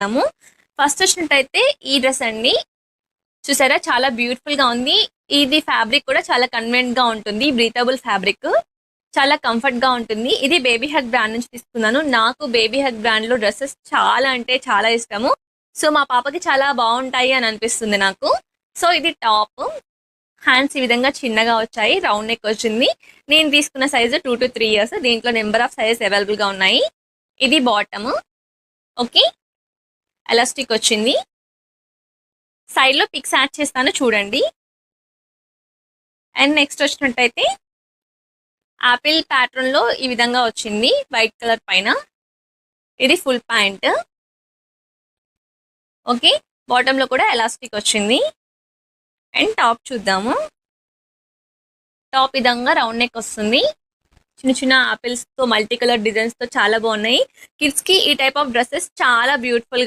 ము ఫస్ట్ వచ్చినట్టయితే ఈ డ్రెస్ అండి. చూసారా చాలా బ్యూటిఫుల్ గా ఉంది. ఇది ఫ్యాబ్రిక్ కూడా చాలా కన్వీనియంట్ గా ఉంటుంది. బ్రీతబుల్ ఫ్యాబ్రిక్, చాలా కంఫర్ట్ గా ఉంటుంది. ఇది బేబీ హగ్ బ్రాండ్ నుంచి తీసుకున్నాను. నాకు బేబీ హగ్ బ్రాండ్ లో డ్రెస్సెస్ చాలా అంటే చాలా ఇష్టము. సో మా పాపకి చాలా బాగుంటాయి అని అనిపిస్తుంది నాకు. సో ఇది టాప్. హ్యాండ్స్ ఈ విధంగా చిన్నగా వచ్చాయి, రౌండ్ నెక్ వచ్చింది. నేను తీసుకున్న సైజు 2 to 3 ఇయర్స్. దీంట్లో నెంబర్ ఆఫ్ సైజెస్ అవైలబుల్ గా ఉన్నాయి. ఇది బాటమ్. ఓకే, ఎలాస్టిక్ వచ్చింది. సైడ్ లో పిక్స్ యాడ్ చేస్తాను చూడండి. అండ్ నెక్స్ట్ వచ్చినట్టయితే ఆపిల్ ప్యాటర్న్ లో ఈ విధంగా వచ్చింది వైట్ కలర్ పైన. ఇది ఫుల్ ప్యాంట్. ఓకే, బాటమ్ లో కూడా ఎలాస్టిక్ వచ్చింది. అండ్ టాప్ చూద్దాము. టాప్ విధంగా రౌండ్ నెక్ వస్తుంది. చిన్న చిన్న ఆపిల్స్ తో మల్టీ కలర్ డిజైన్స్ తో చాలా బాగున్నాయి. కిడ్స్ కి ఈ టైప్ ఆఫ్ డ్రెస్సెస్ చాలా బ్యూటిఫుల్